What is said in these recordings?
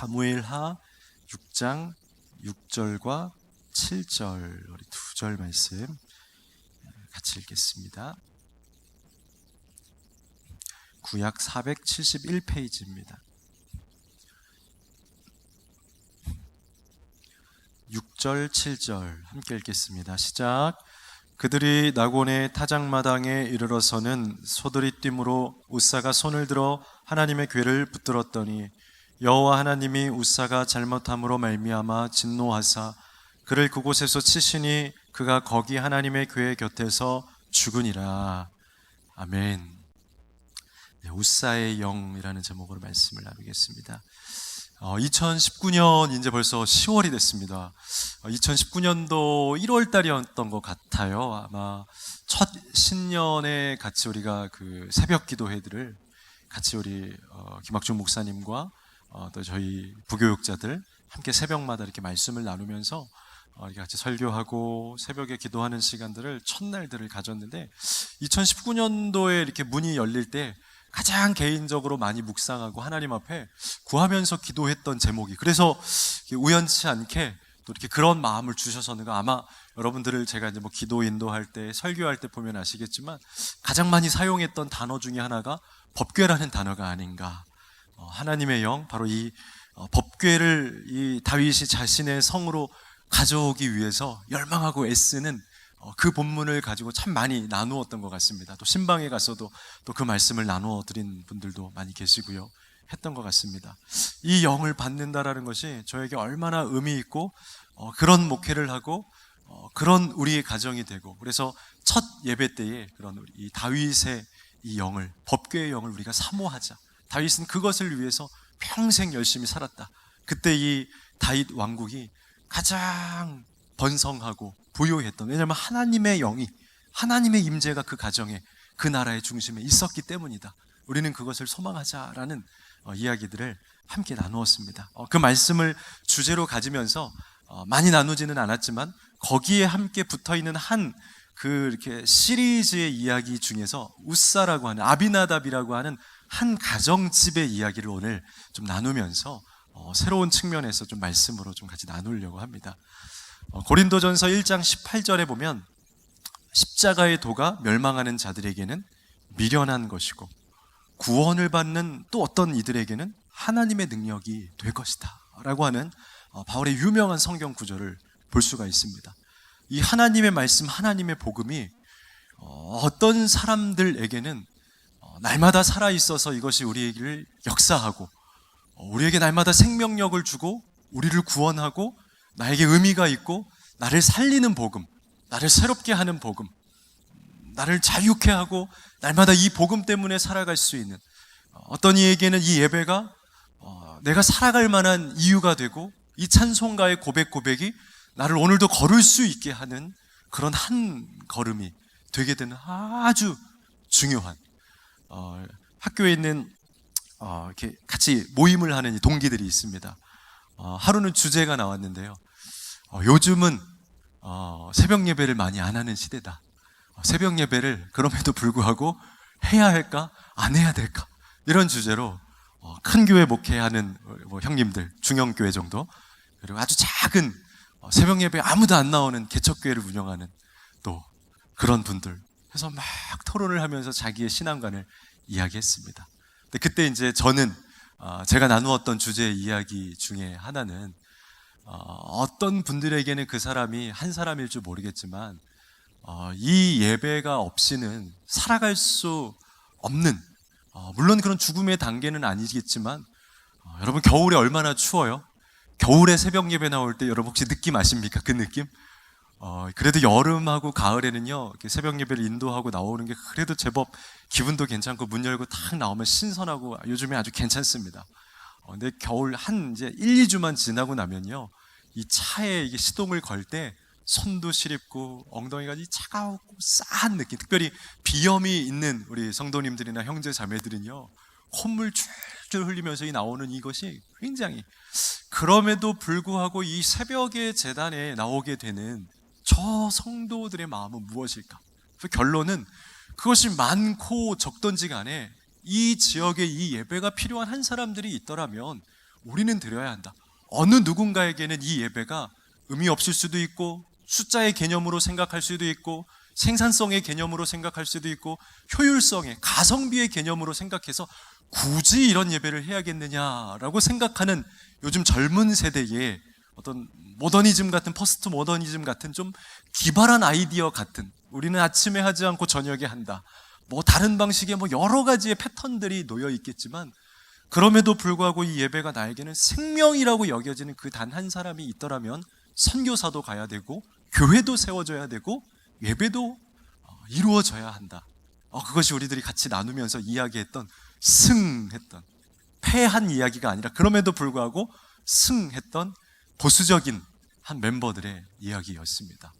사무엘하 6장 6절과 7절 우리 두 절 말씀 같이 읽겠습니다. 구약 471페이지입니다. 6절 7절 함께 읽겠습니다. 시작. 그들이 나곤의 타작마당에 이르러서는 소들이 띠므로 웃사가 손을 들어 하나님의 궤를 붙들었더니 여호와 하나님이 웃사가 잘못함으로 말미암아 진노하사 그를 그곳에서 치시니 그가 거기 하나님의 궤 곁에서 죽으니라. 아멘. 네, 웃사의 영이라는 제목으로 말씀을 나누겠습니다. 2019년 이제 벌써 10월이 됐습니다. 2019년도 1월 달이었던 것 같아요. 아마 첫 신년에 같이 우리가 그 새벽 기도회들을 같이 우리 김학중 목사님과 또 저희 부교육자들 함께 새벽마다 이렇게 말씀을 나누면서 이렇게 같이 설교하고 새벽에 기도하는 시간들을 첫날들을 가졌는데 2019년도에 이렇게 문이 열릴 때 가장 개인적으로 많이 묵상하고 하나님 앞에 구하면서 기도했던 제목이, 그래서 우연치 않게 또 이렇게 그런 마음을 주셔서는가, 아마 여러분들을 제가 이제 뭐 기도 인도할 때 설교할 때 보면 아시겠지만 가장 많이 사용했던 단어 중에 하나가 법궤라는 단어가 아닌가. 하나님의 영, 바로 이 법궤를 이 다윗이 자신의 성으로 가져오기 위해서 열망하고 애쓰는 그 본문을 가지고 참 많이 나누었던 것 같습니다. 또 신방에 가서도 또 그 말씀을 나누어 드린 분들도 많이 계시고요, 했던 것 같습니다. 이 영을 받는다라는 것이 저에게 얼마나 의미 있고 그런 목회를 하고 그런 우리의 가정이 되고, 그래서 첫 예배 때에 그런 우리 이 다윗의 이 영을, 법궤의 영을 우리가 사모하자. 다윗은 그것을 위해서 평생 열심히 살았다. 그때 이 다윗 왕국이 가장 번성하고 부요했던, 왜냐하면 하나님의 영이, 하나님의 임재가 그 가정에, 그 나라의 중심에 있었기 때문이다. 우리는 그것을 소망하자라는 이야기들을 함께 나누었습니다. 그 말씀을 주제로 가지면서 많이 나누지는 않았지만 거기에 함께 붙어있는 한 그 이렇게 시리즈의 이야기 중에서 웃사라고 하는, 아비나답이라고 하는 한 가정집의 이야기를 오늘 좀 나누면서 새로운 측면에서 좀 말씀으로 좀 같이 나누려고 합니다. 고린도전서 1장 18절에 보면 십자가의 도가 멸망하는 자들에게는 미련한 것이고 구원을 받는 또 어떤 이들에게는 하나님의 능력이 될 것이다 라고 하는 바울의 유명한 성경 구절을 볼 수가 있습니다. 이 하나님의 말씀, 하나님의 복음이 어떤 사람들에게는 날마다 살아있어서 이것이 우리를 역사하고 우리에게 날마다 생명력을 주고 우리를 구원하고 나에게 의미가 있고 나를 살리는 복음, 나를 새롭게 하는 복음, 나를 자유케 하고 날마다 이 복음 때문에 살아갈 수 있는, 어떤 이에게는 이 예배가 내가 살아갈 만한 이유가 되고 이 찬송가의 고백이 나를 오늘도 걸을 수 있게 하는 그런 한 걸음이 되게 되는 아주 중요한, 학교에 있는 이렇게 같이 모임을 하는 동기들이 있습니다. 하루는 주제가 나왔는데요. 요즘은 새벽 예배를 많이 안 하는 시대다. 새벽 예배를 그럼에도 불구하고 해야 할까? 안 해야 될까? 이런 주제로 큰 교회 목회하는 뭐 형님들, 중형교회 정도, 그리고 아주 작은 새벽 예배에 아무도 안 나오는 개척교회를 운영하는 또 그런 분들 해서 막 토론을 하면서 자기의 신앙관을 이야기했습니다. 근데 그때 이제 저는 제가 나누었던 주제의 이야기 중에 하나는 어떤 분들에게는 그 사람이 한 사람일 줄 모르겠지만 이 예배가 없이는 살아갈 수 없는, 물론 그런 죽음의 단계는 아니겠지만 여러분 겨울에 얼마나 추워요? 겨울에 새벽 예배 나올 때 여러분 혹시 느낌 아십니까? 그 느낌? 그래도 여름하고 가을에는요, 새벽 예배를 인도하고 나오는 게 그래도 제법 기분도 괜찮고 문 열고 탁 나오면 신선하고 요즘에 아주 괜찮습니다. 근데 겨울 한 이제 1, 2주만 지나고 나면요, 이 차에 이게 시동을 걸 때 손도 시립고 엉덩이가 차가우고 싸한 느낌, 특별히 비염이 있는 우리 성도님들이나 형제 자매들은요, 콧물 줄줄 흘리면서 나오는 이것이 굉장히, 그럼에도 불구하고 이 새벽의 제단에 나오게 되는 저 성도들의 마음은 무엇일까? 그 결론은 그것이 많고 적던지 간에 이 지역에 이 예배가 필요한 한 사람들이 있더라면 우리는 드려야 한다. 어느 누군가에게는 이 예배가 의미 없을 수도 있고 숫자의 개념으로 생각할 수도 있고 생산성의 개념으로 생각할 수도 있고 효율성의 가성비의 개념으로 생각해서 굳이 이런 예배를 해야겠느냐라고 생각하는 요즘 젊은 세대의 어떤 모더니즘 같은, 포스트 모더니즘 같은 좀 기발한 아이디어 같은, 우리는 아침에 하지 않고 저녁에 한다, 뭐 다른 방식의 뭐 여러 가지의 패턴들이 놓여 있겠지만, 그럼에도 불구하고 이 예배가 나에게는 생명이라고 여겨지는 그 단 한 사람이 있더라면 선교사도 가야 되고 교회도 세워져야 되고 예배도 이루어져야 한다. 그것이 우리들이 같이 나누면서 이야기했던 승했던, 패한 이야기가 아니라 그럼에도 불구하고 승했던 보수적인 한 멤버들의 이야기였습니다.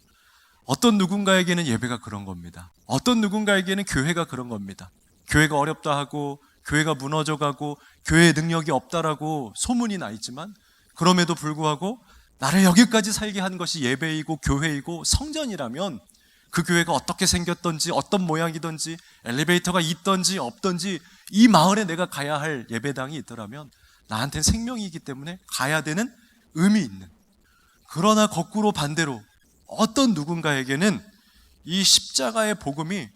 어떤 누군가에게는 예배가 그런 겁니다. 어떤 누군가에게는 교회가 그런 겁니다. 교회가 어렵다 하고 교회가 무너져가고 교회의 능력이 없다라고 소문이 나 있지만, 그럼에도 불구하고 나를 여기까지 살게 한 것이 예배이고 교회이고 성전이라면 그 교회가 어떻게 생겼던지 어떤 모양이든지 엘리베이터가 있던지 없던지 이 마을에 내가 가야 할 예배당이 있더라면 나한테는 생명이기 때문에 가야 되는 의미 있는, 그러나 거꾸로 반대로 어떤 누군가에게는 이 십자가의 복음이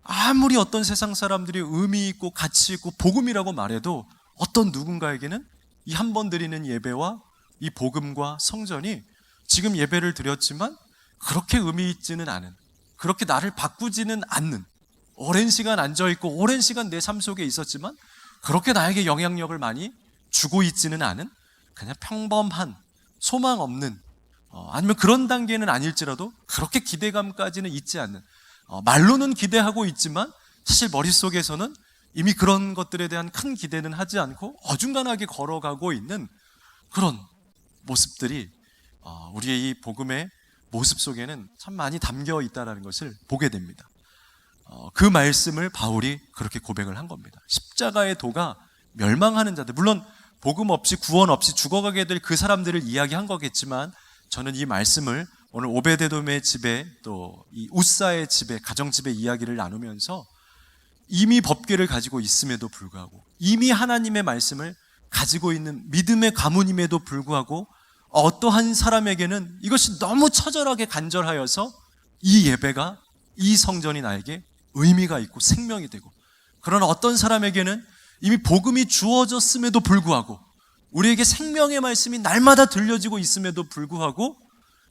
아무리 어떤 세상 사람들이 의미 있고 가치 있고 복음이라고 말해도 어떤 누군가에게는 이 한 번 드리는 예배와 이 복음과 성전이 지금 예배를 드렸지만 그렇게 의미 있지는 않은, 그렇게 나를 바꾸지는 않는, 오랜 시간 앉아있고 오랜 시간 내 삶 속에 있었지만 그렇게 나에게 영향력을 많이 주고 있지는 않은, 그냥 평범한, 소망 없는, 아니면 그런 단계는 아닐지라도 그렇게 기대감까지는 있지 않는, 말로는 기대하고 있지만 사실 머릿속에서는 이미 그런 것들에 대한 큰 기대는 하지 않고 어중간하게 걸어가고 있는 그런 모습들이 우리의 이 복음의 모습 속에는 참 많이 담겨 있다는 것을 보게 됩니다. 그 말씀을 바울이 그렇게 고백을 한 겁니다. 십자가의 도가 멸망하는 자들, 물론 복음 없이 구원 없이 죽어가게 될 그 사람들을 이야기한 거겠지만, 저는 이 말씀을 오늘 오베데돔의 집에 또 이 우사의 집에, 가정집의 이야기를 나누면서 이미 법궤를 가지고 있음에도 불구하고, 이미 하나님의 말씀을 가지고 있는 믿음의 가문임에도 불구하고 어떠한 사람에게는 이것이 너무 처절하게 간절하여서 이 예배가, 이 성전이 나에게 의미가 있고 생명이 되고, 그러나 어떤 사람에게는 이미 복음이 주어졌음에도 불구하고 우리에게 생명의 말씀이 날마다 들려지고 있음에도 불구하고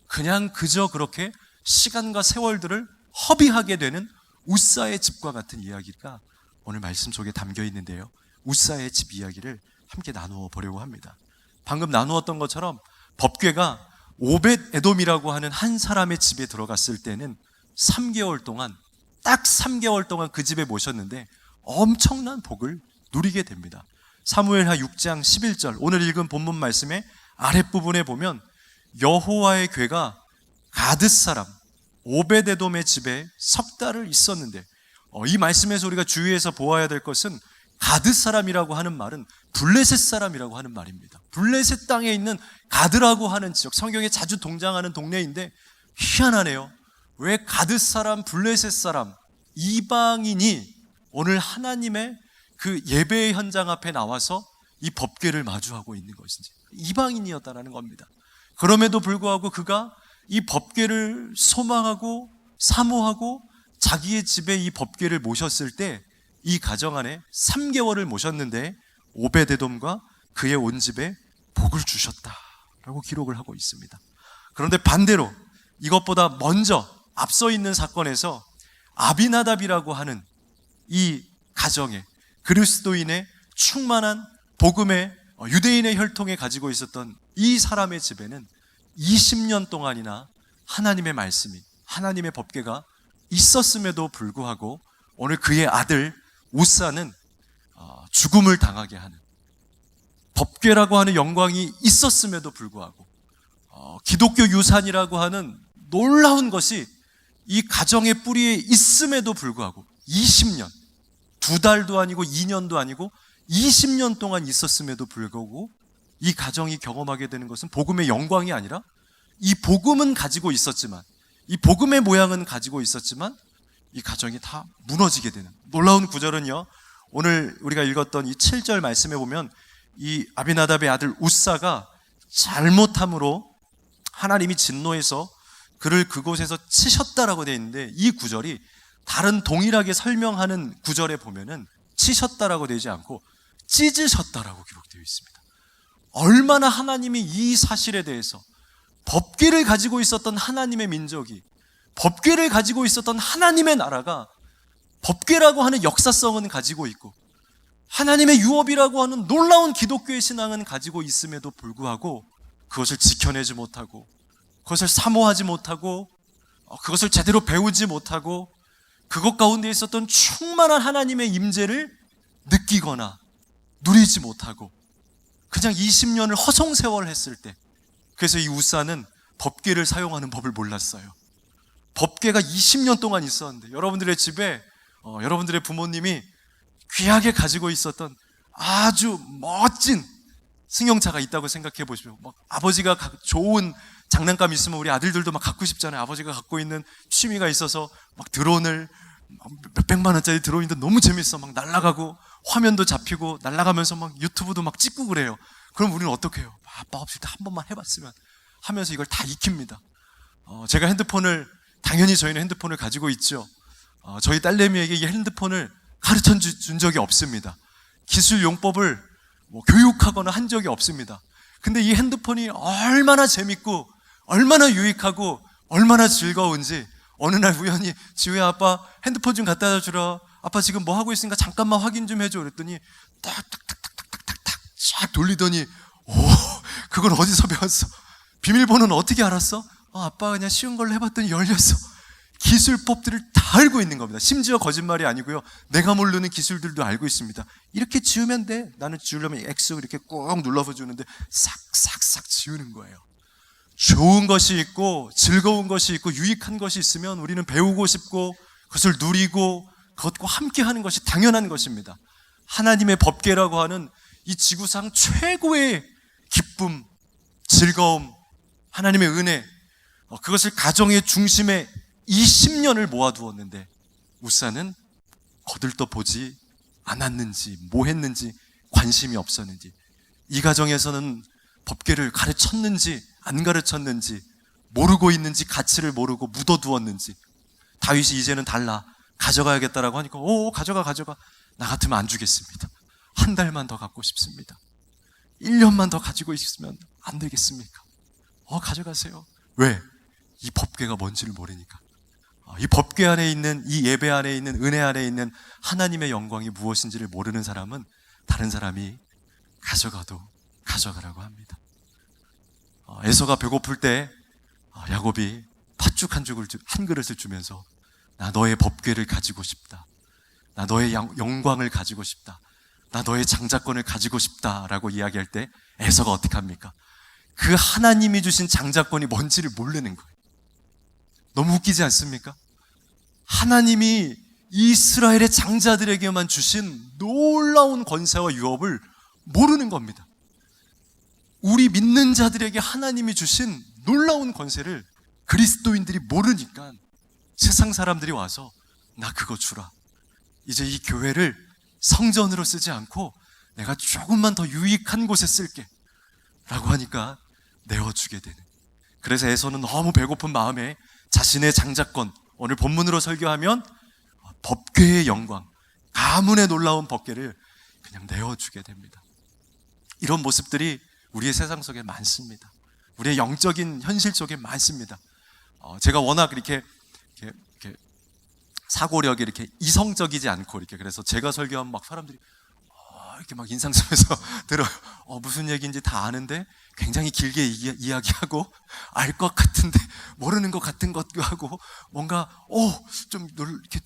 그냥 그저 그렇게 시간과 세월들을 허비하게 되는 우사의 집과 같은 이야기가 오늘 말씀 속에 담겨 있는데요, 우사의 집 이야기를 함께 나누어 보려고 합니다. 방금 나누었던 것처럼 법궤가 오벳 에돔이라고 하는 한 사람의 집에 들어갔을 때는 3개월 동안, 딱 3개월 동안 그 집에 모셨는데 엄청난 복을 누리게 됩니다. 사무엘하 6장 11절, 오늘 읽은 본문 말씀의 아랫부분에 보면 여호와의 궤가 가드 사람 오벳 에돔의 집에 석 달을 있었는데, 이 말씀에서 우리가 주의해서 보아야 될 것은 가드 사람이라고 하는 말은 블레셋 사람이라고 하는 말입니다. 블레셋 땅에 있는 가드라고 하는 지역, 성경에 자주 등장하는 동네인데 희한하네요. 왜 가드 사람, 블레셋 사람, 이방인이 오늘 하나님의 그 예배의 현장 앞에 나와서 이 법궤를 마주하고 있는 것인지, 이방인이었다라는 겁니다. 그럼에도 불구하고 그가 이 법궤를 소망하고 사모하고 자기의 집에 이 법궤를 모셨을 때 이 가정 안에 3개월을 모셨는데 오베데돔과 그의 온 집에 복을 주셨다라고 기록을 하고 있습니다. 그런데 반대로 이것보다 먼저 앞서 있는 사건에서 아비나답이라고 하는 이 가정에 그리스도인의 충만한 복음의 유대인의 혈통에 가지고 있었던 이 사람의 집에는 20년 동안이나 하나님의 말씀이, 하나님의 법궤가 있었음에도 불구하고 오늘 그의 아들 우사는 죽음을 당하게 하는, 법궤라고 하는 영광이 있었음에도 불구하고 기독교 유산이라고 하는 놀라운 것이 이 가정의 뿌리에 있음에도 불구하고 20년, 2달도 아니고 2년도 아니고 20년 동안 있었음에도 불구하고 이 가정이 경험하게 되는 것은 복음의 영광이 아니라, 이 복음은 가지고 있었지만, 이 복음의 모양은 가지고 있었지만 이 가정이 다 무너지게 되는 놀라운 구절은요, 오늘 우리가 읽었던 이 7절 말씀에 보면 이 아비나답의 아들 우사가 잘못함으로 하나님이 진노해서 그를 그곳에서 치셨다라고 되어 있는데, 이 구절이 다른 동일하게 설명하는 구절에 보면은 치셨다라고 되지 않고 찢으셨다라고 기록되어 있습니다. 얼마나 하나님이 이 사실에 대해서, 법궤를 가지고 있었던 하나님의 민족이, 법궤를 가지고 있었던 하나님의 나라가 법궤라고 하는 역사성은 가지고 있고 하나님의 유업이라고 하는 놀라운 기독교의 신앙은 가지고 있음에도 불구하고 그것을 지켜내지 못하고, 그것을 사모하지 못하고, 그것을 제대로 배우지 못하고, 그것 가운데 있었던 충만한 하나님의 임재를 느끼거나 누리지 못하고 그냥 20년을 허송세월 했을 때, 그래서 이 우사는 법궤를 사용하는 법을 몰랐어요. 법궤가 20년 동안 있었는데, 여러분들의 집에 여러분들의 부모님이 귀하게 가지고 있었던 아주 멋진 승용차가 있다고 생각해 보십시오. 막 아버지가 좋은 장난감 있으면 우리 아들들도 막 갖고 싶잖아요. 아버지가 갖고 있는 취미가 있어서 막 드론을, 몇백만 원짜리 드론인데 너무 재밌어. 막 날아가고 화면도 잡히고 날아가면서 막 유튜브도 막 찍고 그래요. 그럼 우리는 어떻게 해요? 아빠 없을 때 한 번만 해봤으면 하면서 이걸 다 익힙니다. 제가 핸드폰을, 당연히 저희는 핸드폰을 가지고 있죠. 저희 딸내미에게 이 핸드폰을 가르쳐 준 적이 없습니다. 기술 용법을 교육하거나 한 적이 없습니다. 근데 이 핸드폰이 얼마나 재밌고 얼마나 유익하고 얼마나 즐거운지 어느 날 우연히 지우야, 아빠 핸드폰 좀 갖다 주라. 아빠 지금 뭐 하고 있으니까 잠깐만 확인 좀 해줘. 그랬더니 딱딱딱딱딱딱딱 쫙 돌리더니, 오, 그걸 어디서 배웠어? 비밀번호는 어떻게 알았어? 아빠가 그냥 쉬운 걸로 해봤더니 열렸어. 기술법들을 다 알고 있는 겁니다. 심지어 거짓말이 아니고요, 내가 모르는 기술들도 알고 있습니다. 이렇게 지우면 돼. 나는 지우려면 X 이렇게 꾹 눌러서 지우는데 싹싹싹 지우는 거예요. 좋은 것이 있고 즐거운 것이 있고 유익한 것이 있으면 우리는 배우고 싶고 그것을 누리고 그것과 함께하는 것이 당연한 것입니다. 하나님의 법궤라고 하는 이 지구상 최고의 기쁨, 즐거움, 하나님의 은혜, 그것을 가정의 중심에 20년을 모아두었는데 우사는 거들떠보지 않았는지, 뭐 했는지 관심이 없었는지, 이 가정에서는 법궤를 가르쳤는지 안 가르쳤는지, 모르고 있는지 가치를 모르고 묻어두었는지. 다윗이 이제는 달라, 가져가야겠다라고 하니까 가져가. 나 같으면 안 주겠습니다. 한 달만 더 갖고 싶습니다. 1년만 더 가지고 있으면 안 되겠습니까? 가져가세요. 왜? 이 법궤가 뭔지를 모르니까. 이 법궤 안에 있는, 이 예배 안에 있는, 은혜 안에 있는 하나님의 영광이 무엇인지를 모르는 사람은 다른 사람이 가져가도 가져가라고 합니다. 에서가 배고플 때 야곱이 팥죽 한 그릇을 주면서, 나 너의 법궤를 가지고 싶다, 나 너의 영광을 가지고 싶다, 나 너의 장자권을 가지고 싶다라고 이야기할 때 에서가 어떻게 합니까? 그 하나님이 주신 장자권이 뭔지를 모르는 거예요. 너무 웃기지 않습니까? 하나님이 이스라엘의 장자들에게만 주신 놀라운 권세와 유업을 모르는 겁니다. 우리 믿는 자들에게 하나님이 주신 놀라운 권세를 그리스도인들이 모르니까 세상 사람들이 와서 나 그거 주라, 이제 이 교회를 성전으로 쓰지 않고 내가 조금만 더 유익한 곳에 쓸게 라고 하니까 내어주게 되는. 그래서 에서는 너무 배고픈 마음에 자신의 장자권, 오늘 본문으로 설교하면 법궤의 영광, 가문의 놀라운 법궤를 그냥 내어주게 됩니다. 이런 모습들이 우리의 세상 속에 많습니다. 우리의 영적인 현실 속에 많습니다. 제가 워낙 이렇게 사고력이 이렇게 이성적이지 않고 이렇게, 그래서 제가 설교하면 막 사람들이 이렇게 막 인상 쓰면서 들어요. 무슨 얘기인지 다 아는데 굉장히 길게 이야기하고 알 것 같은데 모르는 것 같은 것도 하고, 뭔가 이렇게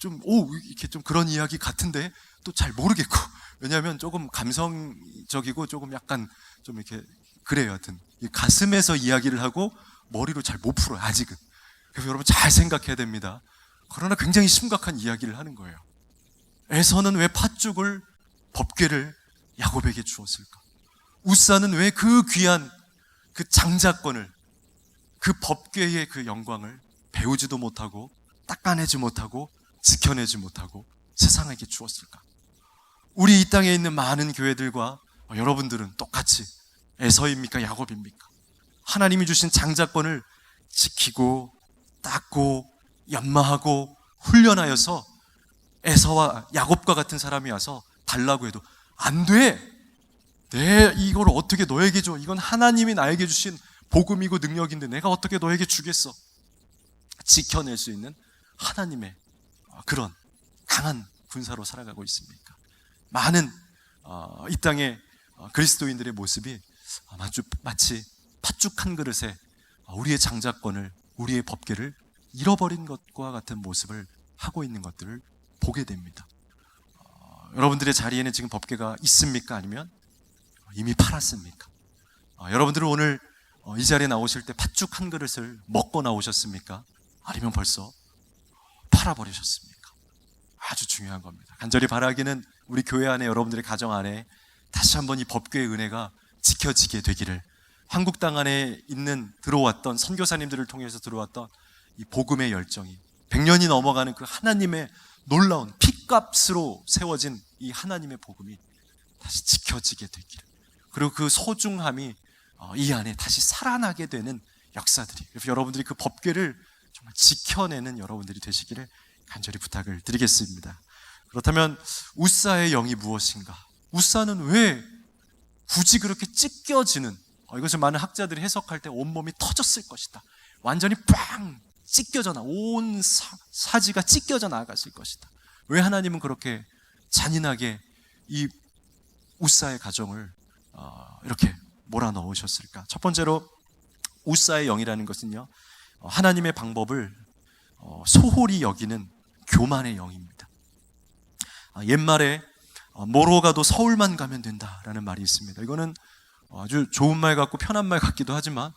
좀 그런 이야기 같은데 또 잘 모르겠고, 왜냐하면 조금 감성적이고 조금 약간 좀 이렇게 그래요. 하여튼 가슴에서 이야기를 하고 머리로 잘 못 풀어요, 아직은. 그래서 여러분 잘 생각해야 됩니다. 그러나 굉장히 심각한 이야기를 하는 거예요. 에서는 왜 팥죽을, 법궤를 야곱에게 주었을까? 우사는 왜 그 귀한 그 장자권을, 그 법궤의 그 영광을 배우지도 못하고 닦아내지 못하고 지켜내지 못하고 세상에게 주었을까? 우리 이 땅에 있는 많은 교회들과 여러분들은 똑같이 에서입니까? 야곱입니까? 하나님이 주신 장자권을 지키고 닦고 연마하고 훈련하여서 에서와 야곱과 같은 사람이 와서 달라고 해도 안 돼. 내 이걸 어떻게 너에게 줘? 이건 하나님이 나에게 주신 복음이고 능력인데 내가 어떻게 너에게 주겠어? 지켜낼 수 있는 하나님의 그런 강한 군사로 살아가고 있습니까? 많은 이 땅의 그리스도인들의 모습이 마치 팥죽 한 그릇에 우리의 장자권을, 우리의 법궤를 잃어버린 것과 같은 모습을 하고 있는 것들을 보게 됩니다. 여러분들의 자리에는 지금 법궤가 있습니까? 아니면 이미 팔았습니까? 여러분들은 오늘 이 자리에 나오실 때 팥죽 한 그릇을 먹고 나오셨습니까? 아니면 벌써 팔아버리셨습니까? 아주 중요한 겁니다. 간절히 바라기는 우리 교회 안에, 여러분들의 가정 안에 다시 한번 이 법궤의 은혜가 지켜지게 되기를, 한국 땅 안에 있는 들어왔던 선교사님들을 통해서 들어왔던 이 복음의 열정이 100년이 넘어가는 그 하나님의 놀라운 핏값으로 세워진 이 하나님의 복음이 다시 지켜지게 되기를, 그리고 그 소중함이 이 안에 다시 살아나게 되는 역사들이, 그래서 여러분들이 그 법궤를 정말 지켜내는 여러분들이 되시기를 간절히 부탁을 드리겠습니다. 그렇다면 우사의 영이 무엇인가? 우사는 왜 굳이 그렇게 찢겨지는, 이것을 많은 학자들이 해석할 때 온몸이 터졌을 것이다, 완전히 빵 찢겨져 온 사지가 찢겨져 나갔을 것이다. 왜 하나님은 그렇게 잔인하게 이 우사의 가정을 이렇게 몰아넣으셨을까? 첫 번째로 우사의 영이라는 것은요, 하나님의 방법을 소홀히 여기는 교만의 영입니다. 옛말에 뭐로 가도 서울만 가면 된다라는 말이 있습니다. 이거는 아주 좋은 말 같고 편한 말 같기도 하지만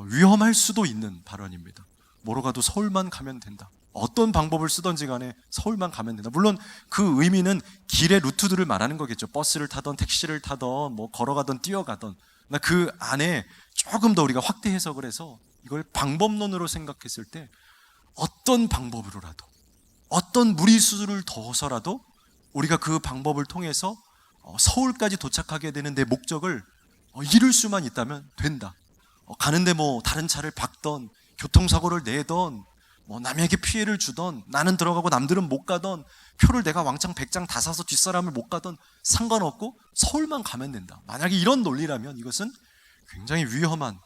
위험할 수도 있는 발언입니다. 뭐로 가도 서울만 가면 된다. 어떤 방법을 쓰던지 간에 서울만 가면 된다. 물론 그 의미는 길의 루트들을 말하는 거겠죠. 버스를 타던 택시를 타던 뭐 걸어가던 뛰어가던, 그 안에 조금 더 우리가 확대 해석을 해서 이걸 방법론으로 생각했을 때 어떤 방법으로라도, 어떤 무리수를 둬서라도 우리가 그 방법을 통해서 서울까지 도착하게 되는 내 목적을 이룰 수만 있다면 된다. 가는데 뭐 다른 차를 박던, 교통사고를 내던, 뭐 남에게 피해를 주던, 나는 들어가고 남들은 못 가던, 표를 내가 왕창 100장 다 사서 뒷사람을 못 가던 상관없고 서울만 가면 된다. 만약에 이런 논리라면 이것은 굉장히 위험한,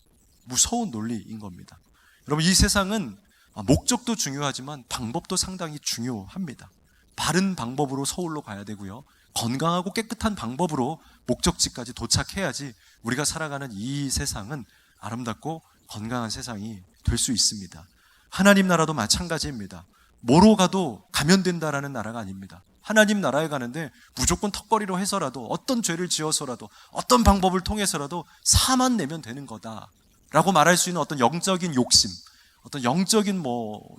무서운 논리인 겁니다. 여러분, 이 세상은 목적도 중요하지만 방법도 상당히 중요합니다. 바른 방법으로 서울로 가야 되고요, 건강하고 깨끗한 방법으로 목적지까지 도착해야지 우리가 살아가는 이 세상은 아름답고 건강한 세상이 될 수 있습니다. 하나님 나라도 마찬가지입니다. 뭐로 가도 가면 된다라는 나라가 아닙니다. 하나님 나라에 가는데 무조건 턱걸이로 해서라도, 어떤 죄를 지어서라도, 어떤 방법을 통해서라도 사만 내면 되는 거다라고 말할 수 있는 어떤 영적인 욕심, 어떤 영적인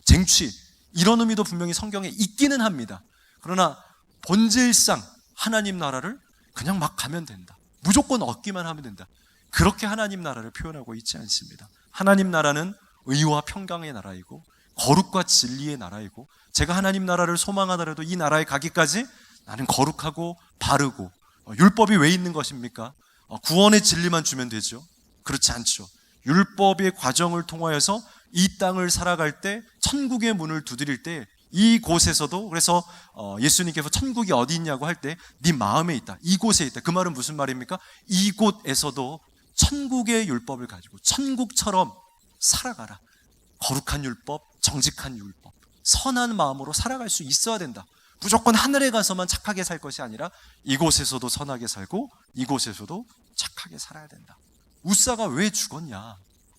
쟁취, 이런 의미도 분명히 성경에 있기는 합니다. 그러나 본질상 하나님 나라를 그냥 막 가면 된다, 무조건 얻기만 하면 된다, 그렇게 하나님 나라를 표현하고 있지 않습니다. 하나님 나라는 의와 평강의 나라이고 거룩과 진리의 나라이고, 제가 하나님 나라를 소망하더라도 이 나라에 가기까지 나는 거룩하고 바르고, 율법이 왜 있는 것입니까? 구원의 진리만 주면 되죠? 그렇지 않죠. 율법의 과정을 통하여서 이 땅을 살아갈 때, 천국의 문을 두드릴 때 이곳에서도, 그래서 예수님께서 천국이 어디 있냐고 할 때 네 마음에 있다, 이곳에 있다. 그 말은 무슨 말입니까? 이곳에서도 천국의 율법을 가지고 천국처럼 살아가라. 거룩한 율법, 정직한 율법, 선한 마음으로 살아갈 수 있어야 된다. 무조건 하늘에 가서만 착하게 살 것이 아니라 이곳에서도 선하게 살고 이곳에서도 착하게 살아야 된다. 우사가 왜 죽었냐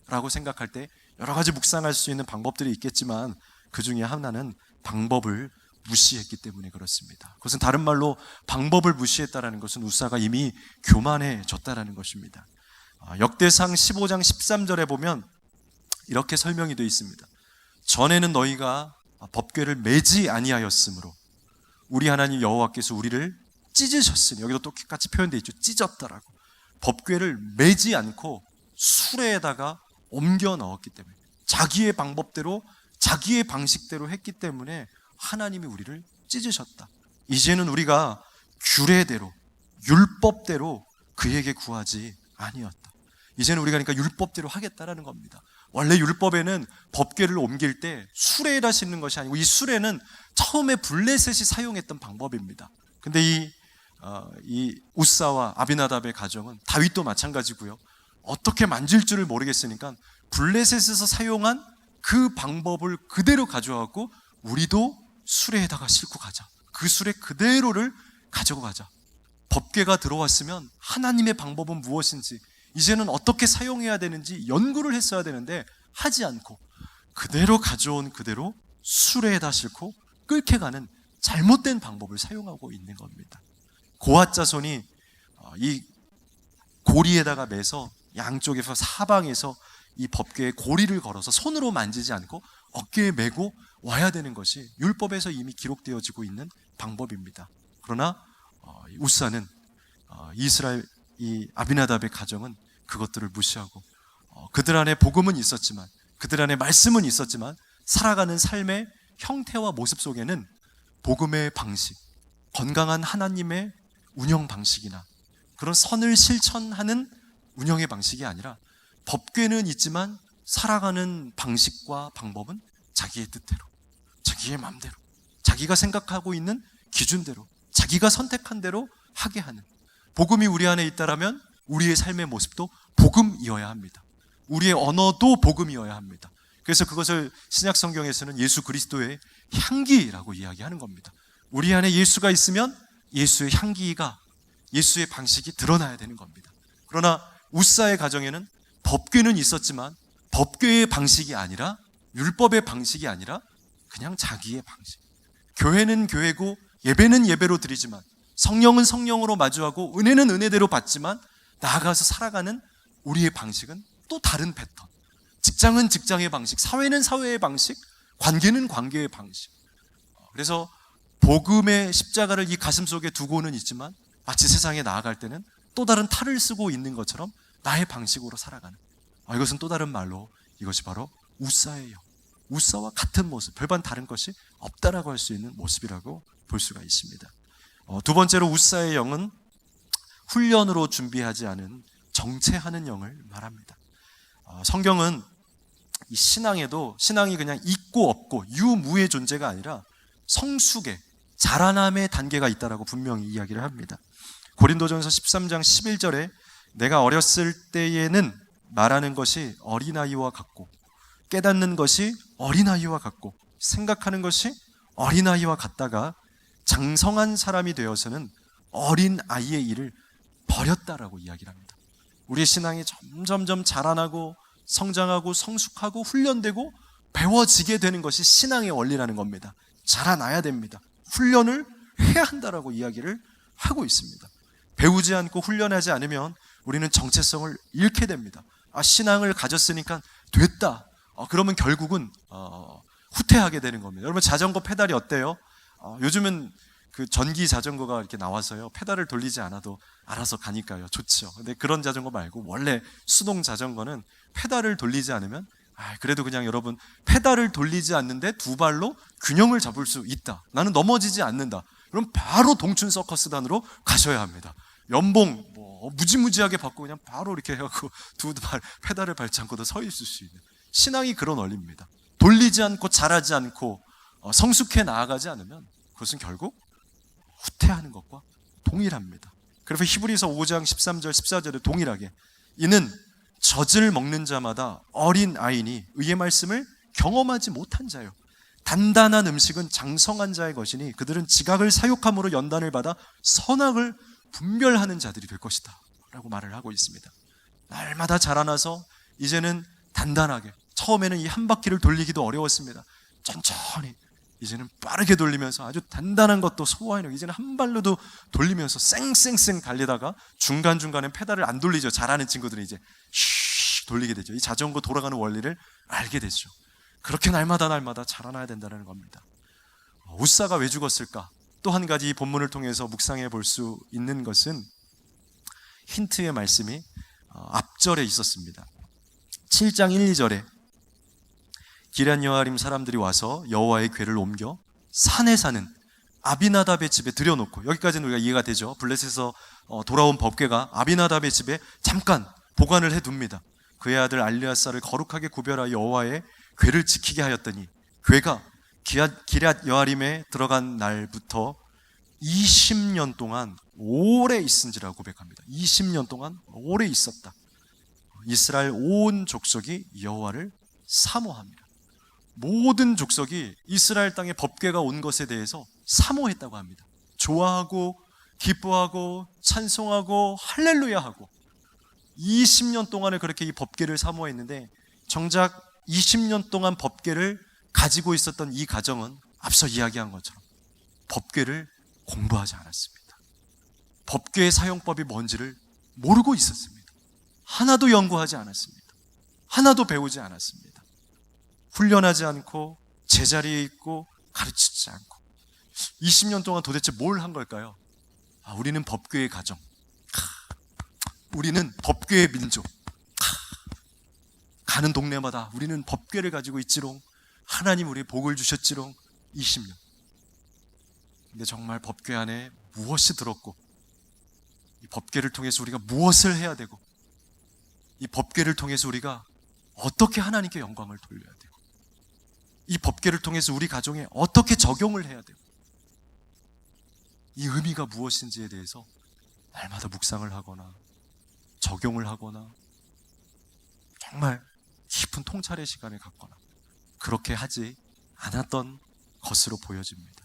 라고 생각할 때 여러 가지 묵상할 수 있는 방법들이 있겠지만, 그 중에 하나는 방법을 무시했기 때문에 그렇습니다. 그것은 다른 말로 방법을 무시했다라는 것은 우사가 이미 교만해졌다라는 것입니다. 역대상 15장 13절에 보면 이렇게 설명이 되어 있습니다. 전에는 너희가 법궤를 매지 아니하였으므로 우리 하나님 여호와께서 우리를 찢으셨으니, 여기도 똑같이 표현되어 있죠. 찢었다라고. 법궤를 매지 않고 수레에다가 옮겨 넣었기 때문에, 자기의 방법대로 자기의 방식대로 했기 때문에 하나님이 우리를 찢으셨다. 이제는 우리가 규례대로, 율법대로 그에게 구하지 아니었다. 이제는 우리가 그러니까 율법대로 하겠다라는 겁니다. 원래 율법에는 법궤를 옮길 때 수레에다 싣는 것이 아니고, 이 수레는 처음에 블레셋이 사용했던 방법입니다. 근데 이 우사와 아비나답의 가정은 다윗도 마찬가지고요. 어떻게 만질 줄을 모르겠으니까 블레셋에서 사용한 그 방법을 그대로 가져와갖고 우리도 수레에다가 싣고 가자. 그 수레 그대로를 가지고 가자. 법궤가 들어왔으면 하나님의 방법은 무엇인지, 이제는 어떻게 사용해야 되는지 연구를 했어야 되는데 하지 않고 그대로 가져온 그대로 수레에다 싣고 끌게 가는 잘못된 방법을 사용하고 있는 겁니다. 고앗 자손이 이 고리에다가 매서 양쪽에서 사방에서 이 법궤에 고리를 걸어서 손으로 만지지 않고 어깨에 메고 와야 되는 것이 율법에서 이미 기록되어지고 있는 방법입니다. 그러나 우사는 이스라엘 이 아비나답의 가정은 그것들을 무시하고 그들 안에 복음은 있었지만, 그들 안에 말씀은 있었지만 살아가는 삶의 형태와 모습 속에는 복음의 방식, 건강한 하나님의 운영 방식이나 그런 선을 실천하는 운영의 방식이 아니라 법궤는 있지만 살아가는 방식과 방법은 자기의 뜻대로, 자기의 마음대로, 자기가 생각하고 있는 기준대로, 자기가 선택한 대로 하게 하는, 복음이 우리 안에 있다라면 우리의 삶의 모습도 복음이어야 합니다. 우리의 언어도 복음이어야 합니다. 그래서 그것을 신약 성경에서는 예수 그리스도의 향기라고 이야기하는 겁니다. 우리 안에 예수가 있으면 예수의 향기가, 예수의 방식이 드러나야 되는 겁니다. 그러나 우사의 가정에는 법궤는 있었지만 법궤의 방식이 아니라, 율법의 방식이 아니라 그냥 자기의 방식. 교회는 교회고 예배는 예배로 드리지만, 성령은 성령으로 마주하고 은혜는 은혜대로 받지만, 나아가서 살아가는 우리의 방식은 또 다른 패턴. 직장은 직장의 방식, 사회는 사회의 방식, 관계는 관계의 방식. 그래서 복음의 십자가를 이 가슴 속에 두고는 있지만 마치 세상에 나아갈 때는 또 다른 탈을 쓰고 있는 것처럼 나의 방식으로 살아가는, 이것은 또 다른 말로 이것이 바로 우사예요. 우사와 같은 모습, 별반 다른 것이 없다라고 할 수 있는 모습이라고 볼 수가 있습니다. 두 번째로 우사의 영은 훈련으로 준비하지 않은 정체하는 영을 말합니다. 성경은 이 신앙에도, 신앙이 그냥 있고 없고 유무의 존재가 아니라 성숙의, 자라남의 단계가 있다라고 분명히 이야기를 합니다. 고린도전서 13장 11절에 내가 어렸을 때에는 말하는 것이 어린아이와 같고, 깨닫는 것이 어린아이와 같고, 생각하는 것이 어린아이와 같다가 장성한 사람이 되어서는 어린아이의 일을 버렸다라고 이야기를 합니다. 우리의 신앙이 점점점 자라나고 성장하고 성숙하고 훈련되고 배워지게 되는 것이 신앙의 원리라는 겁니다. 자라나야 됩니다. 훈련을 해야 한다라고 이야기를 하고 있습니다. 배우지 않고 훈련하지 않으면 우리는 정체성을 잃게 됩니다. 신앙을 가졌으니까 됐다. 그러면 결국은 후퇴하게 되는 겁니다. 여러분, 자전거 페달이 어때요? 요즘은 그 전기 자전거가 이렇게 나와서요, 페달을 돌리지 않아도 알아서 가니까요, 좋죠. 근데 그런 자전거 말고 원래 수동 자전거는 페달을 돌리지 않으면, 그래도 그냥 여러분, 페달을 돌리지 않는데 두 발로 균형을 잡을 수 있다, 나는 넘어지지 않는다, 그럼 바로 동춘 서커스단으로 가셔야 합니다. 연봉 무지무지하게 받고 그냥 바로 이렇게 해갖고 두 발 페달을 밟지 않고도 서 있을 수 있는, 신앙이 그런 원리입니다. 돌리지 않고 자라지 않고 성숙해 나아가지 않으면 그것은 결국 후퇴하는 것과 동일합니다. 그래서 히브리서 5장 13절 14절에 동일하게 이는 젖을 먹는 자마다 어린 아이니 의의 말씀을 경험하지 못한 자요, 단단한 음식은 장성한 자의 것이니 그들은 지각을 사육함으로 연단을 받아 선악을 분별하는 자들이 될 것이다 라고 말을 하고 있습니다. 날마다 자라나서 이제는 단단하게, 처음에는 이 한 바퀴를 돌리기도 어려웠습니다. 천천히 이제는 빠르게 돌리면서 아주 단단한 것도 소화해내고, 이제는 한 발로도 돌리면서 쌩쌩쌩 달리다가 중간중간에 페달을 안 돌리죠. 잘하는 친구들은 이제 쉬 돌리게 되죠. 이 자전거 돌아가는 원리를 알게 되죠. 그렇게 날마다 자라나야 된다는 겁니다. 우사가 왜 죽었을까? 또 한 가지 이 본문을 통해서 묵상해 볼 수 있는 것은 힌트의 말씀이 앞절에 있었습니다. 7장 1, 2절에 기럇 여아림 사람들이 와서 여호와의 궤를 옮겨 산에 사는 아비나답의 집에 들여놓고, 여기까지는 우리가 이해가 되죠. 블레셋에서 돌아온 법궤가 아비나답의 집에 잠깐 보관을 해둡니다. 그의 아들 알리아사를 거룩하게 구별하여 여호와의 궤를 지키게 하였더니 궤가 기럇 여아림에 들어간 날부터 20년 동안 오래 있은지라 고백합니다. 20년 동안 오래 있었다. 이스라엘 온 족속이 여호와를 사모합니다. 모든 족속이 이스라엘 땅에 법궤가 온 것에 대해서 사모했다고 합니다. 좋아하고 기뻐하고 찬송하고 할렐루야하고 20년 동안을 그렇게 이 법궤를 사모했는데, 정작 20년 동안 법궤를 가지고 있었던 이 가정은 앞서 이야기한 것처럼 법궤를 공부하지 않았습니다. 법궤의 사용법이 뭔지를 모르고 있었습니다. 하나도 연구하지 않았습니다. 하나도 배우지 않았습니다. 훈련하지 않고 제자리에 있고 가르치지 않고 20년 동안 도대체 뭘 한 걸까요? 우리는 법궤의 가정, 우리는 법궤의 민족, 가는 동네마다 우리는 법궤를 가지고 있지롱, 하나님 우리 복을 주셨지롱. 20년. 근데 정말 법궤 안에 무엇이 들었고, 이 법궤를 통해서 우리가 무엇을 해야 되고, 이 법궤를 통해서 우리가 어떻게 하나님께 영광을 돌려야 되고, 이 법궤를 통해서 우리 가정에 어떻게 적용을 해야 되고, 이 의미가 무엇인지에 대해서 날마다 묵상을 하거나 적용을 하거나 정말 깊은 통찰의 시간을 갖거나 그렇게 하지 않았던 것으로 보여집니다.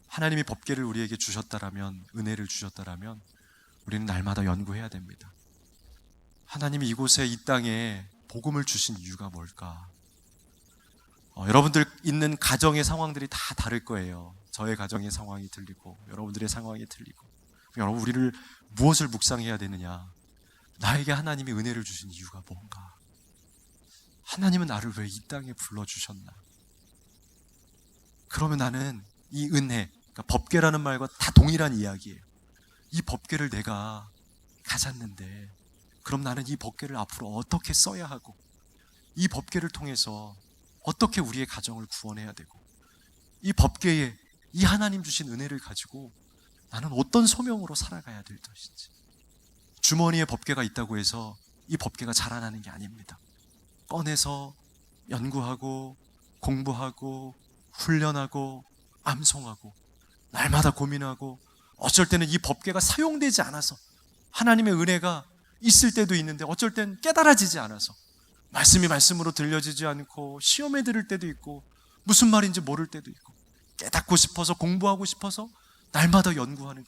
하나님이 법궤를 우리에게 주셨다라면, 은혜를 주셨다라면 우리는 날마다 연구해야 됩니다. 하나님이 이곳에, 이 땅에 복음을 주신 이유가 뭘까? 여러분들 있는 가정의 상황들이 다 다를 거예요. 저의 가정의 상황이 틀리고 여러분들의 상황이 틀리고. 여러분, 우리를 무엇을 묵상해야 되느냐? 나에게 하나님이 은혜를 주신 이유가 뭔가? 하나님은 나를 왜 이 땅에 불러주셨나? 그러면 나는 이 은혜, 그러니까 법궤라는 말과 다 동일한 이야기예요. 이 법궤를 내가 가졌는데 그럼 나는 이 법궤를 앞으로 어떻게 써야 하고, 이 법궤를 통해서 어떻게 우리의 가정을 구원해야 되고, 이 법궤에 이 하나님 주신 은혜를 가지고 나는 어떤 소명으로 살아가야 될 것인지. 주머니에 법궤가 있다고 해서 이 법궤가 자라나는 게 아닙니다. 꺼내서 연구하고 공부하고 훈련하고 암송하고 날마다 고민하고, 어쩔 때는 이 법궤가 사용되지 않아서 하나님의 은혜가 있을 때도 있는데 어쩔 땐 깨달아지지 않아서 말씀이 말씀으로 들려지지 않고 시험에 들을 때도 있고 무슨 말인지 모를 때도 있고, 깨닫고 싶어서 공부하고 싶어서 날마다 연구하는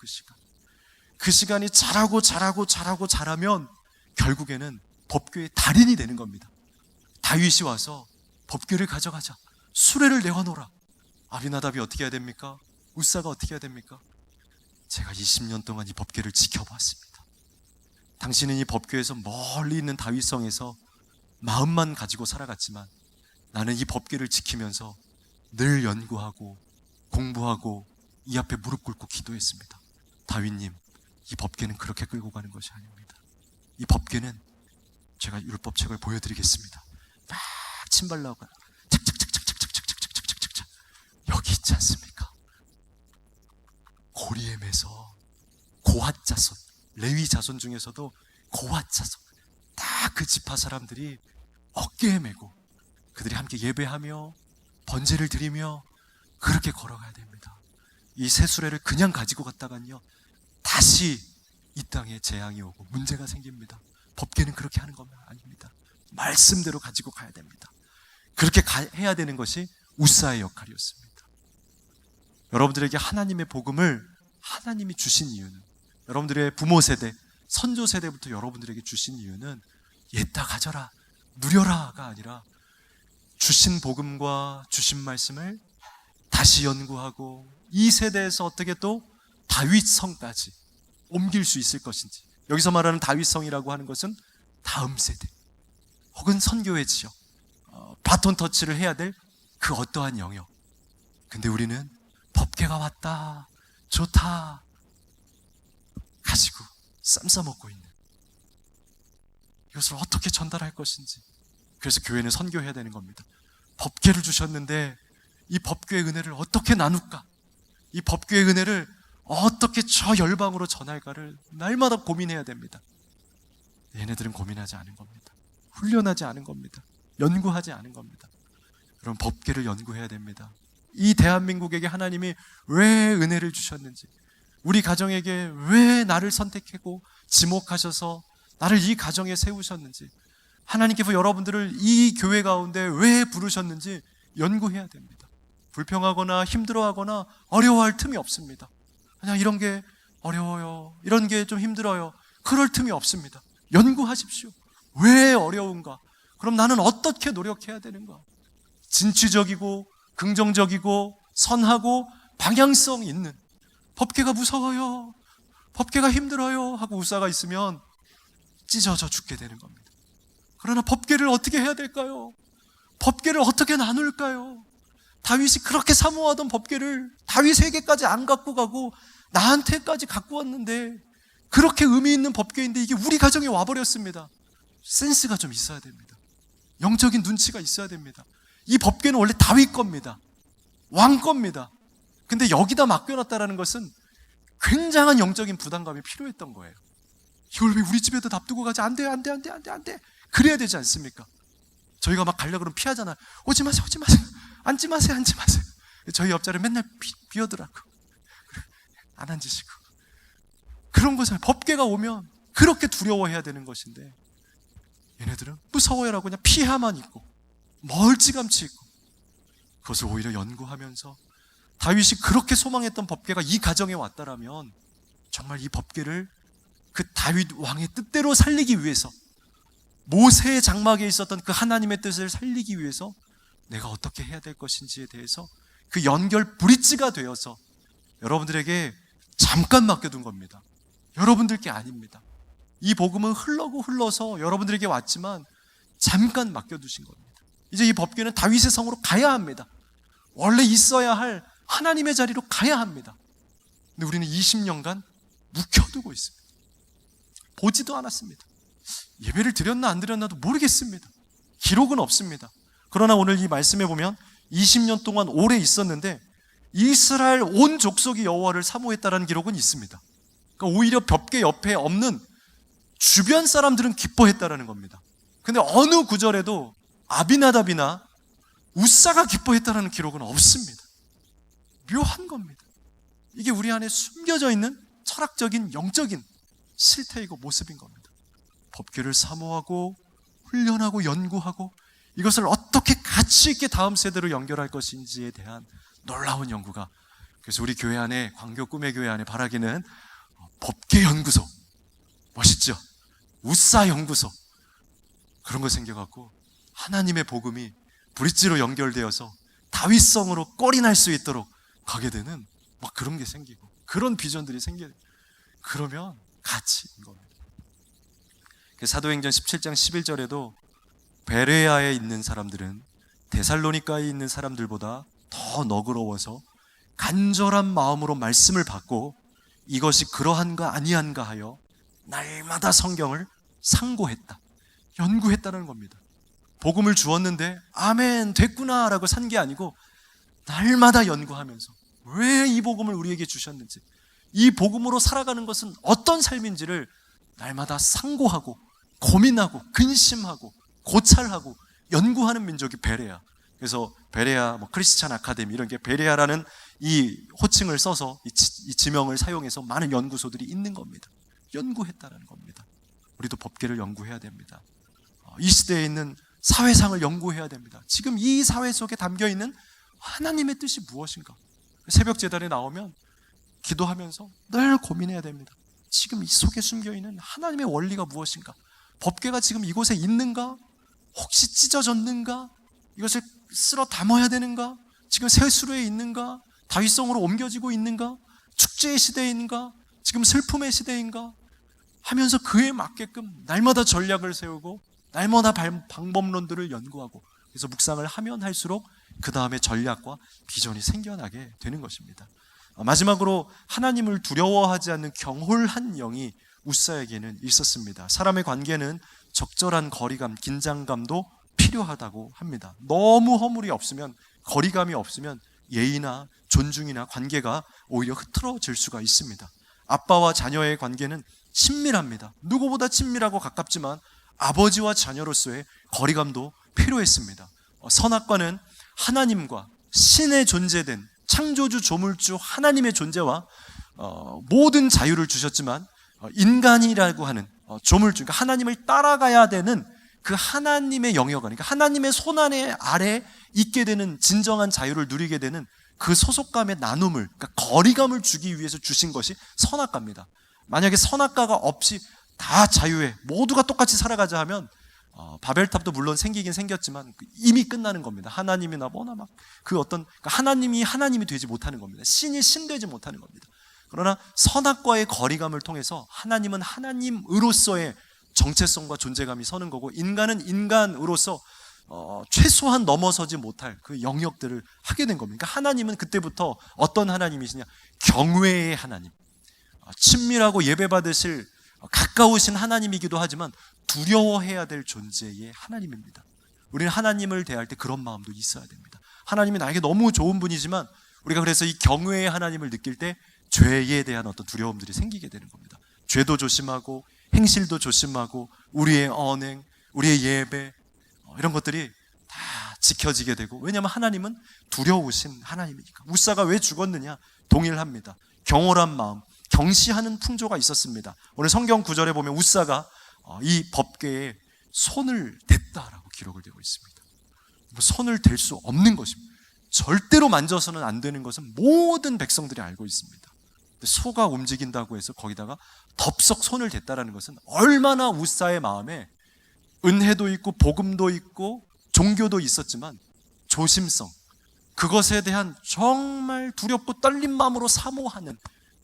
그 시간이 자라면 결국에는 법궤의 달인이 되는 겁니다. 다윗이 와서 법궤를 가져가자, 수레를 내어놓으라. 아비나답이 어떻게 해야 됩니까? 우사가 어떻게 해야 됩니까? 제가 20년 동안 이 법궤를 지켜봤습니다. 당신은 이 법궤에서 멀리 있는 다윗성에서 마음만 가지고 살아갔지만 나는 이 법궤를 지키면서 늘 연구하고 공부하고 이 앞에 무릎 꿇고 기도했습니다. 다윗님, 이 법궤는 그렇게 끌고 가는 것이 아닙니다. 이 법궤는 제가 율법책을 보여드리겠습니다. 막 침발라고 착착착착착착착착착착착 여기 있지 않습니까? 고리엠에서 고핫 자손, 레위 자손 중에서도 고핫 자손, 다 그 지파 사람들이 어깨에 메고 그들이 함께 예배하며 번제를 드리며 그렇게 걸어가야 됩니다. 이 새 수레를 그냥 가지고 갔다간요, 다시 이 땅에 재앙이 오고 문제가 생깁니다. 법궤는 그렇게 하는 건 아닙니다. 말씀대로 가지고 가야 됩니다. 그렇게 해야 되는 것이 우사의 역할이었습니다. 여러분들에게 하나님의 복음을 하나님이 주신 이유는, 여러분들의 부모 세대, 선조 세대부터 여러분들에게 주신 이유는 옛다 가져라, 누려라가 아니라 주신 복음과 주신 말씀을 다시 연구하고 이 세대에서 어떻게 또 다윗성까지 옮길 수 있을 것인지. 여기서 말하는 다윗성이라고 하는 것은 다음 세대 혹은 선교의 지역, 바톤 터치를 해야 될 그 어떠한 영역. 근데 우리는 법궤가 왔다, 좋다 가지고 쌈 싸먹고 있는, 이것을 어떻게 전달할 것인지. 그래서 교회는 선교해야 되는 겁니다. 법궤를 주셨는데 이 법궤의 은혜를 어떻게 나눌까? 이 법궤의 은혜를 어떻게 저 열방으로 전할까를 날마다 고민해야 됩니다. 얘네들은 고민하지 않은 겁니다. 훈련하지 않은 겁니다. 연구하지 않은 겁니다. 그럼 법궤를 연구해야 됩니다. 이 대한민국에게 하나님이 왜 은혜를 주셨는지, 우리 가정에게 왜 나를 선택하고 지목하셔서 나를 이 가정에 세우셨는지, 하나님께서 여러분들을 이 교회 가운데 왜 부르셨는지 연구해야 됩니다. 불평하거나 힘들어하거나 어려워할 틈이 없습니다. 그냥 이런 게 어려워요, 이런 게 좀 힘들어요, 그럴 틈이 없습니다. 연구하십시오. 왜 어려운가? 그럼 나는 어떻게 노력해야 되는가? 진취적이고 긍정적이고 선하고 방향성 있는, 법궤가 무서워요, 법궤가 힘들어요 하고 우사가 있으면 찢어져 죽게 되는 겁니다. 그러나 법궤를 어떻게 해야 될까요? 법궤를 어떻게 나눌까요? 다윗이 그렇게 사모하던 법궤를 다윗에게까지 안 갖고 가고 나한테까지 갖고 왔는데, 그렇게 의미 있는 법궤인데 이게 우리 가정에 와버렸습니다. 센스가 좀 있어야 됩니다. 영적인 눈치가 있어야 됩니다. 이 법궤는 원래 다윗 겁니다. 왕 겁니다. 근데 여기다 맡겨놨다는 것은 굉장한 영적인 부담감이 필요했던 거예요. 이걸 왜 우리 집에도 납두고 가지? 안 돼, 안 돼, 안 돼, 안 돼, 안 돼. 그래야 되지 않습니까? 저희가 막 가려고 그러면 피하잖아요. 오지 마세요, 오지 마세요. 앉지 마세요, 앉지 마세요. 저희 옆자리 맨날 비어더라고. 안 앉으시고. 그런 것을 법궤가 오면 그렇게 두려워해야 되는 것인데, 얘네들은 무서워요라고 그냥 피하만 있고 멀찌감치 있고, 그것을 오히려 연구하면서 다윗이 그렇게 소망했던 법궤가 이 가정에 왔다라면 정말 이 법궤를 그 다윗 왕의 뜻대로 살리기 위해서, 모세의 장막에 있었던 그 하나님의 뜻을 살리기 위해서 내가 어떻게 해야 될 것인지에 대해서 그 연결 브릿지가 되어서 여러분들에게 잠깐 맡겨둔 겁니다. 여러분들 게 아닙니다. 이 복음은 흘러서 여러분들에게 왔지만 잠깐 맡겨두신 겁니다. 이제 이 법궤는 다윗의 성으로 가야 합니다. 원래 있어야 할 하나님의 자리로 가야 합니다. 근데 우리는 20년간 묵혀두고 있습니다. 보지도 않았습니다. 예배를 드렸나 안 드렸나도 모르겠습니다. 기록은 없습니다. 그러나 오늘 이 말씀에 보면 20년 동안 오래 있었는데 이스라엘 온 족속이 여호와를 사모했다라는 기록은 있습니다. 그러니까 오히려 법궤 옆에 없는 주변 사람들은 기뻐했다라는 겁니다. 근데 어느 구절에도 아비나답이나 우사가 기뻐했다라는 기록은 없습니다. 묘한 겁니다. 이게 우리 안에 숨겨져 있는 철학적인 영적인 실태이고 모습인 겁니다. 법궤를 사모하고 훈련하고 연구하고 이것을 어떻게 가치 있게 다음 세대로 연결할 것인지에 대한 놀라운 연구가, 그래서 우리 교회 안에, 광교 꿈의 교회 안에 바라기는 법궤 연구소, 멋있죠? 우사 연구소, 그런 거 생겨갖고 하나님의 복음이 브릿지로 연결되어서 다윗성으로 꼴이 날 수 있도록 가게 되는 막 그런 게 생기고, 그런 비전들이 생겨요. 그러면 가치인 겁니다. 사도행전 17장 11절에도 베레아에 있는 사람들은 데살로니가에 있는 사람들보다 더 너그러워서 간절한 마음으로 말씀을 받고 이것이 그러한가 아니한가 하여 날마다 성경을 상고했다, 연구했다는 겁니다. 복음을 주었는데 아멘 됐구나 라고 산 게 아니고 날마다 연구하면서 왜 이 복음을 우리에게 주셨는지, 이 복음으로 살아가는 것은 어떤 삶인지를 날마다 상고하고 고민하고 근심하고 고찰하고 연구하는 민족이 베레아. 그래서 베레아 크리스찬 아카데미 이런 게 베레아라는 이 호칭을 써서 이 지명을 사용해서 많은 연구소들이 있는 겁니다. 연구했다는 겁니다. 우리도 법궤를 연구해야 됩니다. 이 시대에 있는 사회상을 연구해야 됩니다. 지금 이 사회 속에 담겨있는 하나님의 뜻이 무엇인가? 새벽 제단에 나오면 기도하면서 늘 고민해야 됩니다. 지금 이 속에 숨겨있는 하나님의 원리가 무엇인가? 법궤가 지금 이곳에 있는가? 혹시 찢어졌는가? 이것을 쓸어 담아야 되는가? 지금 세수로에 있는가? 다윗성으로 옮겨지고 있는가? 축제의 시대인가? 지금 슬픔의 시대인가? 하면서 그에 맞게끔 날마다 전략을 세우고 날마다 방법론들을 연구하고, 그래서 묵상을 하면 할수록 그 다음에 전략과 비전이 생겨나게 되는 것입니다. 마지막으로 하나님을 두려워하지 않는 경홀한 영이 우사에게는 있었습니다. 사람의 관계는 적절한 거리감, 긴장감도 필요하다고 합니다. 너무 허물이 없으면, 거리감이 없으면 예의나 존중이나 관계가 오히려 흐트러질 수가 있습니다. 아빠와 자녀의 관계는 친밀합니다. 누구보다 친밀하고 가깝지만 아버지와 자녀로서의 거리감도 필요했습니다. 선악과는 하나님과 신의 존재된 창조주 조물주 하나님의 존재와 모든 자유를 주셨지만 인간이라고 하는 조물주, 그러니까 하나님을 따라가야 되는 그 하나님의 영역, 그러니까 하나님의 손안에 아래 있게 되는 진정한 자유를 누리게 되는 그 소속감의 나눔을, 그러니까 거리감을 주기 위해서 주신 것이 선악과입니다. 만약에 선악과가 없이 다 자유해, 모두가 똑같이 살아가자 하면 바벨탑도 물론 생기긴 생겼지만 이미 끝나는 겁니다. 하나님이나 뭐나 막 그 어떤, 그러니까 하나님이 되지 못하는 겁니다. 신이 신되지 못하는 겁니다. 그러나 선악과의 거리감을 통해서 하나님은 하나님으로서의 정체성과 존재감이 서는 거고, 인간은 인간으로서 최소한 넘어서지 못할 그 영역들을 하게 된 겁니다. 그러니까 하나님은 그때부터 어떤 하나님이시냐? 경외의 하나님, 친밀하고 예배받으실 가까우신 하나님이기도 하지만 두려워해야 될 존재의 하나님입니다. 우리는 하나님을 대할 때 그런 마음도 있어야 됩니다. 하나님이 나에게 너무 좋은 분이지만 우리가 그래서 이 경외의 하나님을 느낄 때 죄에 대한 어떤 두려움들이 생기게 되는 겁니다. 죄도 조심하고 행실도 조심하고 우리의 언행, 우리의 예배, 이런 것들이 다 지켜지게 되고, 왜냐하면 하나님은 두려우신 하나님이니까. 우사가 왜 죽었느냐? 동일합니다. 경홀한 마음, 경시하는 풍조가 있었습니다. 오늘 성경 구절에 보면 우사가 이 법궤에 손을 댔다라고 기록을 되고 있습니다. 손을 댈 수 없는 것입니다. 절대로 만져서는 안 되는 것은 모든 백성들이 알고 있습니다. 소가 움직인다고 해서 거기다가 덥석 손을 댔다라는 것은 얼마나 우사의 마음에 은혜도 있고 복음도 있고 종교도 있었지만 조심성, 그것에 대한 정말 두렵고 떨린 마음으로 사모하는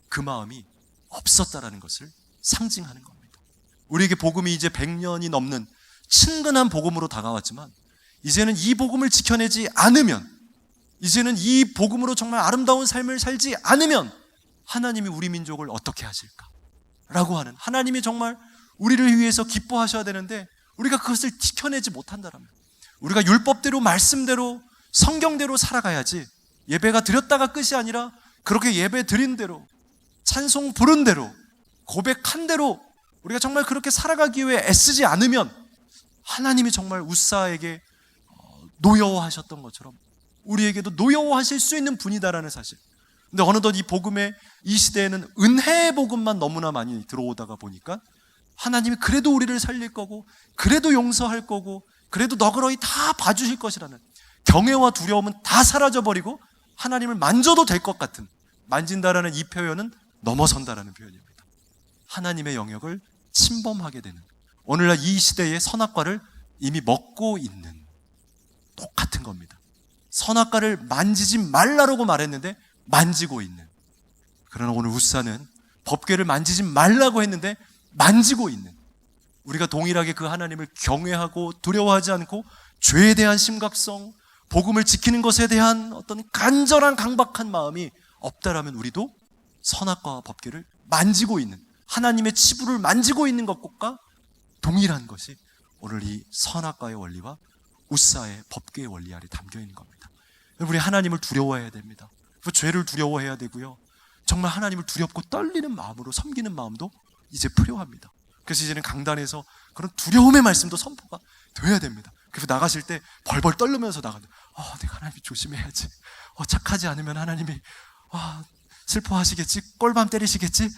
그 마음이 없었다라는 것을 상징하는 겁니다. 우리에게 복음이 이제 100년이 넘는 친근한 복음으로 다가왔지만, 이제는 이 복음을 지켜내지 않으면, 이제는 이 복음으로 정말 아름다운 삶을 살지 않으면 하나님이 우리 민족을 어떻게 하실까? 라고 하는, 하나님이 정말 우리를 위해서 기뻐하셔야 되는데 우리가 그것을 지켜내지 못한다면, 우리가 율법대로 말씀대로 성경대로 살아가야지, 예배가 드렸다가 끝이 아니라 그렇게 예배 드린 대로 찬송 부른 대로 고백한 대로 우리가 정말 그렇게 살아가기 위해 애쓰지 않으면 하나님이 정말 우사에게 노여워하셨던 것처럼 우리에게도 노여워하실 수 있는 분이다라는 사실. 근데 어느덧 이 복음의 이 시대에는 은혜의 복음만 너무나 많이 들어오다가 보니까 하나님이 그래도 우리를 살릴 거고, 그래도 용서할 거고, 그래도 너그러이 다 봐주실 것이라는 경외와 두려움은 다 사라져버리고 하나님을 만져도 될 것 같은, 만진다라는 이 표현은 넘어선다라는 표현입니다. 하나님의 영역을 침범하게 되는, 오늘날 이 시대의 선악과를 이미 먹고 있는, 똑같은 겁니다. 선악과를 만지지 말라고 말했는데 만지고 있는. 그러나 오늘 우사는 법궤를 만지지 말라고 했는데 만지고 있는, 우리가 동일하게 그 하나님을 경외하고 두려워하지 않고 죄에 대한 심각성, 복음을 지키는 것에 대한 어떤 간절한 강박한 마음이 없다라면 우리도 선악과와 법궤를 만지고 있는, 하나님의 치부를 만지고 있는 것과 동일한 것이 오늘 이 선악과의 원리와 우사의 법궤의 원리 아래 담겨 있는 겁니다. 우리 하나님을 두려워해야 됩니다. 죄를 두려워해야 되고요, 정말 하나님을 두렵고 떨리는 마음으로 섬기는 마음도 이제 필요합니다. 그래서 이제는 강단에서 그런 두려움의 말씀도 선포가 돼야 됩니다. 그래서 나가실 때 벌벌 떨면서 나가는, 내가 하나님 조심해야지, 착하지 않으면 하나님이 슬퍼하시겠지, 꼴밤 때리시겠지,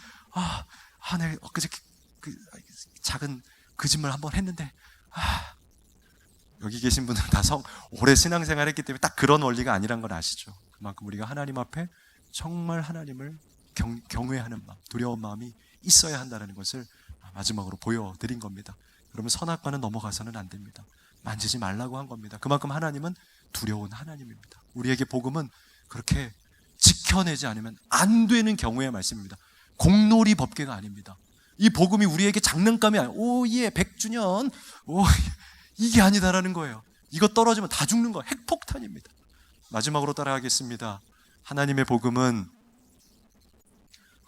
내가 엊그제 그 작은 거짓말 한번 했는데, 여기 계신 분들은 다 오래 신앙생활 했기 때문에 딱 그런 원리가 아니란 걸 아시죠? 그만큼 우리가 하나님 앞에 정말 하나님을 경외하는 마음, 두려운 마음이 있어야 한다는 것을 마지막으로 보여드린 겁니다. 그러면 선악과는 넘어가서는 안 됩니다. 만지지 말라고 한 겁니다. 그만큼 하나님은 두려운 하나님입니다. 우리에게 복음은 그렇게 지켜내지 않으면 안 되는 경우의 말씀입니다. 공놀이 법궤가 아닙니다. 이 복음이 우리에게 장난감이 아니에요. 오예 100주년 이게 아니다라는 거예요. 이거 떨어지면 다 죽는 거예요. 핵폭탄입니다. 마지막으로 따라하겠습니다. 하나님의 복음은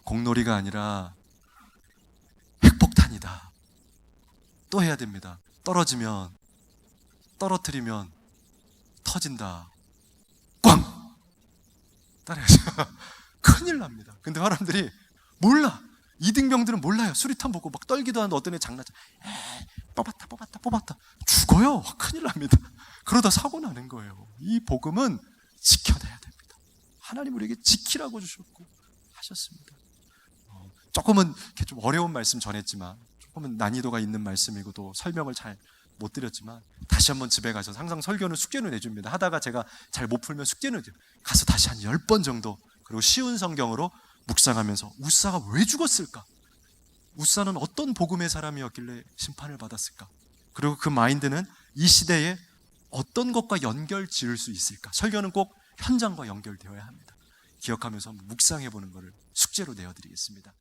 공놀이가 아니라 핵폭탄이다. 또 해야 됩니다. 떨어뜨리면 터진다. 꽝! 따라해서 큰일 납니다. 근데 사람들이 몰라. 이등병들은 몰라요. 수리탄 보고 막 떨기도 하는데 어떤 애 장난쳐. 에이, 뽑았다. 죽어요. 큰일 납니다. 그러다 사고 나는 거예요. 이 복음은 지켜내야 됩니다. 하나님 우리에게 지키라고 주셨고 하셨습니다. 조금은 이렇게 좀 어려운 말씀 전했지만, 조금은 난이도가 있는 말씀이고 또 설명을 잘 못 드렸지만, 다시 한번 집에 가서 항상 설교는 숙제는 내줍니다. 하다가 제가 잘 못 풀면 숙제는 가서 다시 한 10번 정도, 그리고 쉬운 성경으로 묵상하면서 우사가 왜 죽었을까? 우사는 어떤 복음의 사람이었길래 심판을 받았을까? 그리고 그 마인드는 이 시대에 어떤 것과 연결 지을 수 있을까? 설교는 꼭 현장과 연결되어야 합니다. 기억하면서 한번 묵상해 보는 것을 숙제로 내어드리겠습니다.